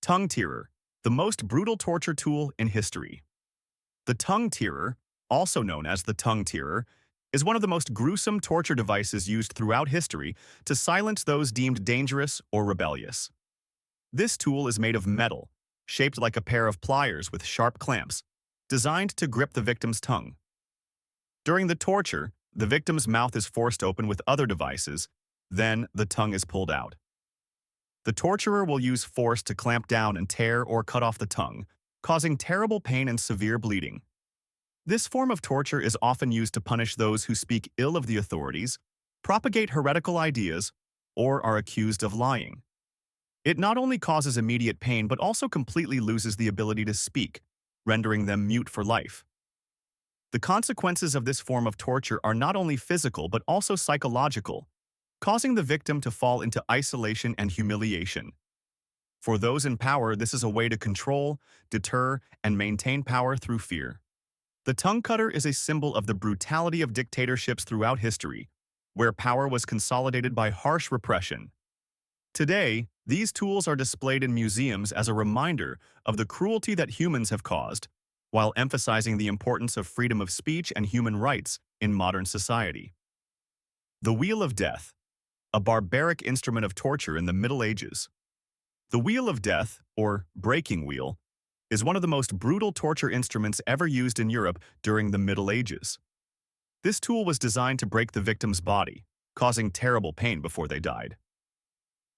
Tongue tearer, the most brutal torture tool in history. The tongue tearer, also known as the tongue tearer, is one of the most gruesome torture devices used throughout history to silence those deemed dangerous or rebellious. This tool is made of metal, shaped like a pair of pliers with sharp clamps, designed to grip the victim's tongue. During the torture, the victim's mouth is forced open with other devices, then the tongue is pulled out. The torturer will use force to clamp down and tear or cut off the tongue, causing terrible pain and severe bleeding. This form of torture is often used to punish those who speak ill of the authorities, propagate heretical ideas, or are accused of lying. It not only causes immediate pain but also completely loses the ability to speak, rendering them mute for life. The consequences of this form of torture are not only physical but also psychological, causing the victim to fall into isolation and humiliation. For those in power, this is a way to control, deter, and maintain power through fear. The tongue cutter is a symbol of the brutality of dictatorships throughout history, where power was consolidated by harsh repression. Today, these tools are displayed in museums as a reminder of the cruelty that humans have caused, while emphasizing the importance of freedom of speech and human rights in modern society. The Wheel of Death, a barbaric instrument of torture in the Middle Ages. The Wheel of Death, or breaking wheel, is one of the most brutal torture instruments ever used in Europe during the Middle Ages. This tool was designed to break the victim's body, causing terrible pain before they died.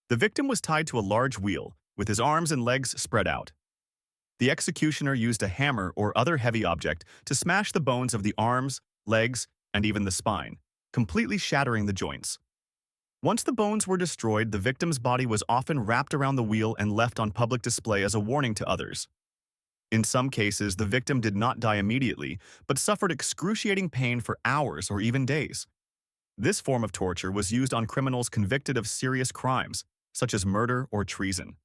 The victim was tied to a large wheel, with his arms and legs spread out. The executioner used a hammer or other heavy object to smash the bones of the arms, legs, and even the spine, completely shattering the joints. Once the bones were destroyed, the victim's body was often wrapped around the wheel and left on public display as a warning to others. In some cases, the victim did not die immediately, but suffered excruciating pain for hours or even days. This form of torture was used on criminals convicted of serious crimes, such as murder or treason.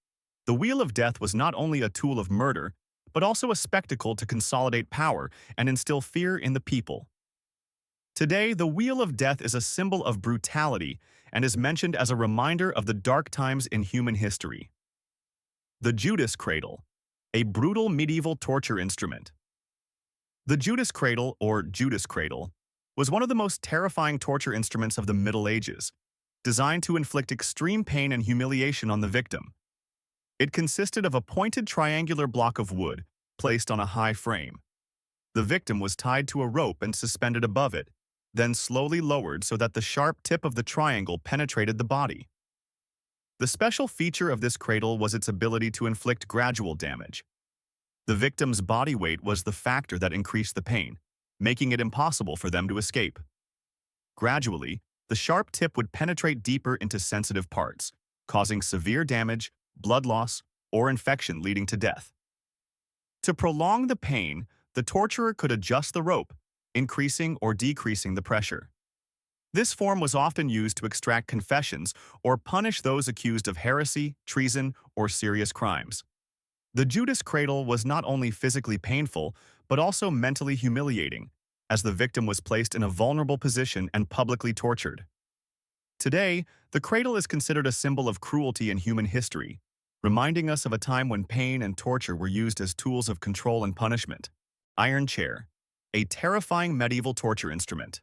The Wheel of Death was not only a tool of murder, but also a spectacle to consolidate power and instill fear in the people. Today, the Wheel of Death is a symbol of brutality and is mentioned as a reminder of the dark times in human history. The Judas Cradle, a brutal medieval torture instrument. The Judas Cradle, or Judas Cradle, was one of the most terrifying torture instruments of the Middle Ages, designed to inflict extreme pain and humiliation on the victim. It consisted of a pointed triangular block of wood placed on a high frame. The victim was tied to a rope and suspended above it, then slowly lowered so that the sharp tip of the triangle penetrated the body. The special feature of this cradle was its ability to inflict gradual damage. The victim's body weight was the factor that increased the pain, making it impossible for them to escape. Gradually, the sharp tip would penetrate deeper into sensitive parts, causing severe damage, blood loss, or infection leading to death. To prolong the pain, the torturer could adjust the rope, increasing or decreasing the pressure. This form was often used to extract confessions or punish those accused of heresy, treason, or serious crimes. The Judas Cradle was not only physically painful, but also mentally humiliating, as the victim was placed in a vulnerable position and publicly tortured. Today, the cradle is considered a symbol of cruelty in human history, reminding us of a time when pain and torture were used as tools of control and punishment. Iron chair, a terrifying medieval torture instrument.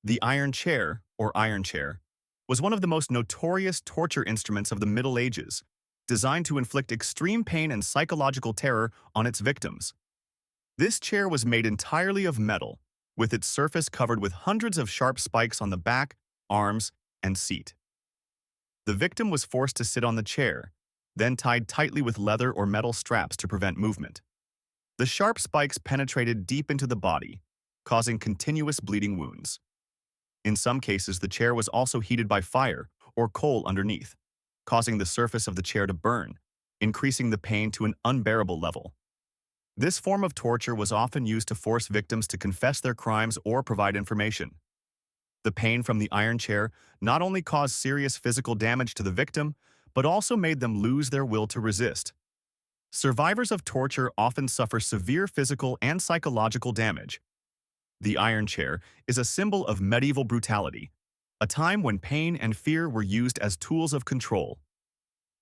The iron chair, or iron chair, was one of the most notorious torture instruments of the Middle Ages, designed to inflict extreme pain and psychological terror on its victims. This chair was made entirely of metal, with its surface covered with hundreds of sharp spikes on the back, arms, and seat. The victim was forced to sit on the chair, then tied tightly with leather or metal straps to prevent movement. The sharp spikes penetrated deep into the body, causing continuous bleeding wounds. In some cases, the chair was also heated by fire or coal underneath, causing the surface of the chair to burn, increasing the pain to an unbearable level. This form of torture was often used to force victims to confess their crimes or provide information. The pain from the iron chair not only caused serious physical damage to the victim, but also made them lose their will to resist. Survivors of torture often suffer severe physical and psychological damage. The iron chair is a symbol of medieval brutality, a time when pain and fear were used as tools of control.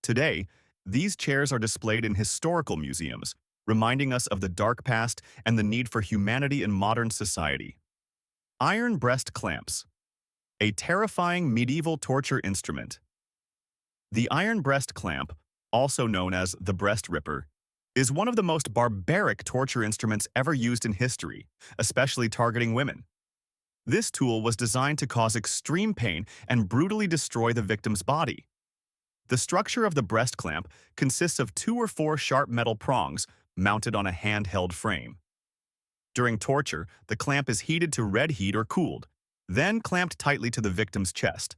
Today, These chairs are displayed in historical museums, reminding us of the dark past and the need for humanity in modern society. Iron breast clamps, a terrifying medieval torture instrument. The iron breast clamp, also known as the breast ripper, is one of the most barbaric torture instruments ever used in history, especially targeting women. This tool was designed to cause extreme pain and brutally destroy the victim's body. The structure of the breast clamp consists of 2 or 4 sharp metal prongs mounted on a handheld frame. During torture, the clamp is heated to red heat or cooled, then clamped tightly to the victim's chest.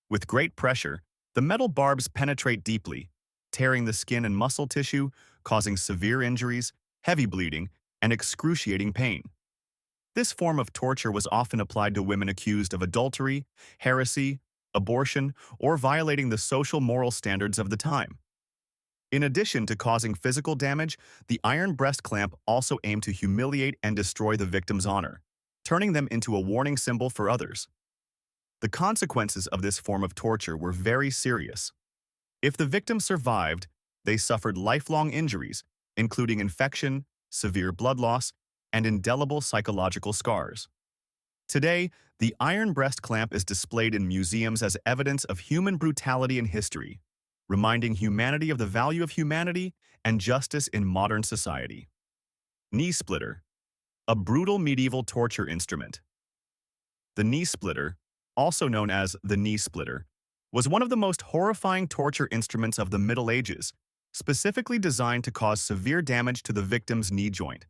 With great pressure, the metal barbs penetrate deeply, tearing the skin and muscle tissue, causing severe injuries, heavy bleeding, and excruciating pain. This form of torture was often applied to women accused of adultery, heresy, abortion, or violating the social moral standards of the time. In addition to causing physical damage, the iron breast clamp also aimed to humiliate and destroy the victim's honor, turning them into a warning symbol for others. The consequences of this form of torture were very serious. If the victim survived, they suffered lifelong injuries, including infection, severe blood loss, and indelible psychological scars. Today, the iron breast clamp is displayed in museums as evidence of human brutality in history, reminding humanity of the value of humanity and justice in modern society. Knee splitter, a brutal medieval torture instrument. The knee splitter, also known as the knee splitter, was one of the most horrifying torture instruments of the Middle Ages, specifically designed to cause severe damage to the victim's knee joint.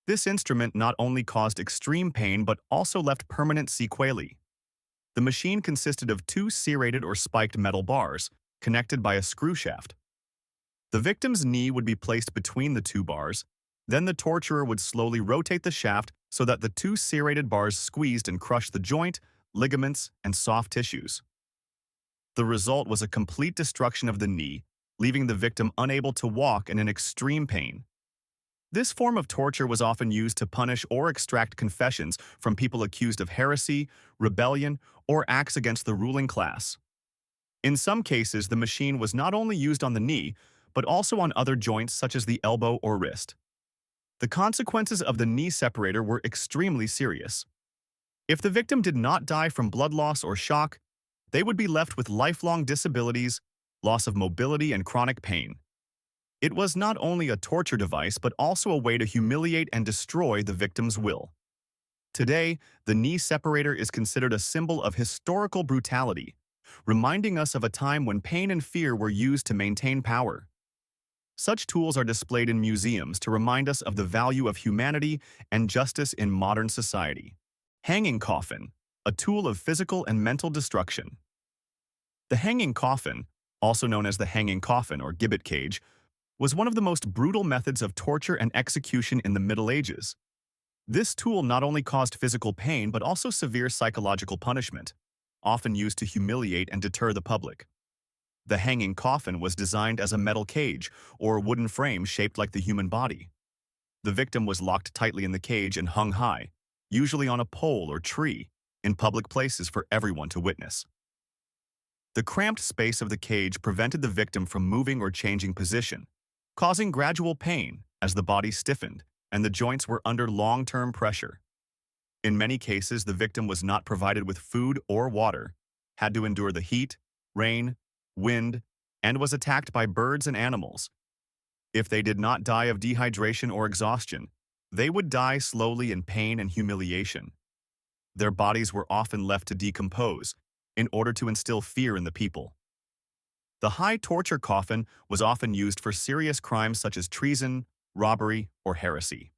This instrument not only caused extreme pain but also left permanent sequelae. The machine consisted of 2 serrated or spiked metal bars, connected by a screw shaft. The victim's knee would be placed between the 2 bars, then the torturer would slowly rotate the shaft so that the 2 serrated bars squeezed and crushed the joint, ligaments, and soft tissues. The result was a complete destruction of the knee, leaving the victim unable to walk and in extreme pain. This form of torture was often used to punish or extract confessions from people accused of heresy, rebellion, or acts against the ruling class. In some cases, the machine was not only used on the knee, but also on other joints such as the elbow or wrist. The consequences of the knee separator were extremely serious. If the victim did not die from blood loss or shock, they would be left with lifelong disabilities, loss of mobility, and chronic pain. It was not only a torture device but also a way to humiliate and destroy the victim's will. Today, the knee separator is considered a symbol of historical brutality, reminding us of a time when pain and fear were used to maintain power. Such tools are displayed in museums to remind us of the value of humanity and justice in modern society. Hanging coffin, a tool of physical and mental destruction. The hanging coffin, also known as the hanging coffin or gibbet cage, was one of the most brutal methods of torture and execution in the Middle Ages. This tool not only caused physical pain but also severe psychological punishment, often used to humiliate and deter the public. The hanging coffin was designed as a metal cage or wooden frame shaped like the human body. The victim was locked tightly in the cage and hung high, usually on a pole or tree, in public places for everyone to witness. The cramped space of the cage prevented the victim from moving or changing position, causing gradual pain as the body stiffened and the joints were under long-term pressure. In many cases, the victim was not provided with food or water, had to endure the heat, rain, wind, and was attacked by birds and animals. If they did not die of dehydration or exhaustion, they would die slowly in pain and humiliation. Their bodies were often left to decompose in order to instill fear in the people. The high torture coffin was often used for serious crimes such as treason, robbery, or heresy.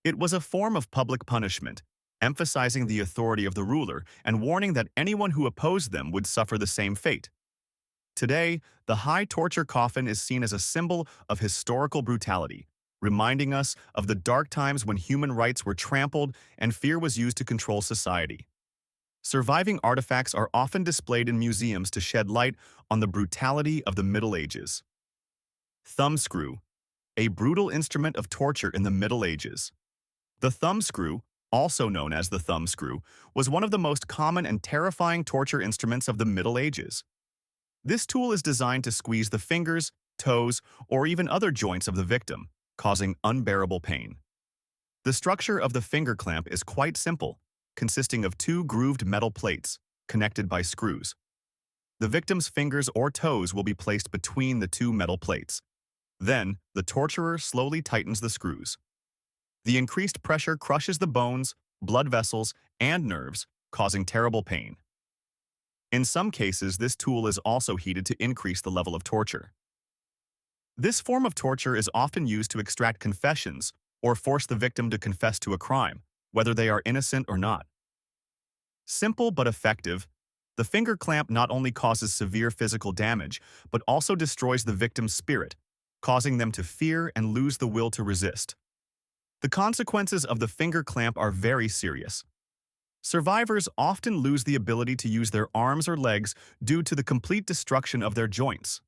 It was a form of public punishment, emphasizing the authority of the ruler and warning that anyone who opposed them would suffer the same fate. Today, the high torture coffin is seen as a symbol of historical brutality, reminding us of the dark times when human rights were trampled and fear was used to control society. Surviving artifacts are often displayed in museums to shed light on the brutality of the Middle Ages. Thumbscrew, a brutal instrument of torture in the Middle Ages. The thumbscrew, also known as the thumbscrew, was one of the most common and terrifying torture instruments of the Middle Ages. This tool is designed to squeeze the fingers, toes, or even other joints of the victim, causing unbearable pain. The structure of the finger clamp is quite simple, consisting of two grooved metal plates connected by screws. The victim's fingers or toes will be placed between the two metal plates. Then, the torturer slowly tightens the screws. The increased pressure crushes the bones, blood vessels, and nerves, causing terrible pain. In some cases, this tool is also heated to increase the level of torture. This form of torture is often used to extract confessions or force the victim to confess to a crime, whether they are innocent or not. Simple but effective, the finger clamp not only causes severe physical damage, but also destroys the victim's spirit, causing them to fear and lose the will to resist. The consequences of the finger clamp are very serious. Survivors often lose the ability to use their arms or legs due to the complete destruction of their joints.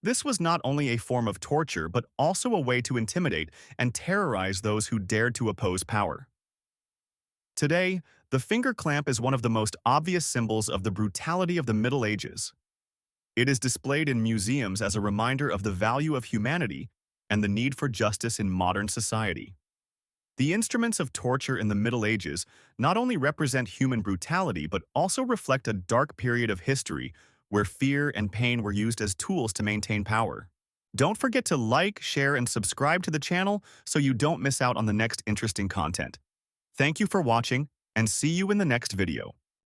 This was not only a form of torture, but also a way to intimidate and terrorize those who dared to oppose power. Today, the finger clamp is one of the most obvious symbols of the brutality of the Middle Ages. It is displayed in museums as a reminder of the value of humanity and the need for justice in modern society. The instruments of torture in the Middle Ages not only represent human brutality, but also reflect a dark period of history where fear and pain were used as tools to maintain power. Don't forget to like, share, and subscribe to the channel so you don't miss out on the next interesting content. Thank you for watching, and see you in the next video.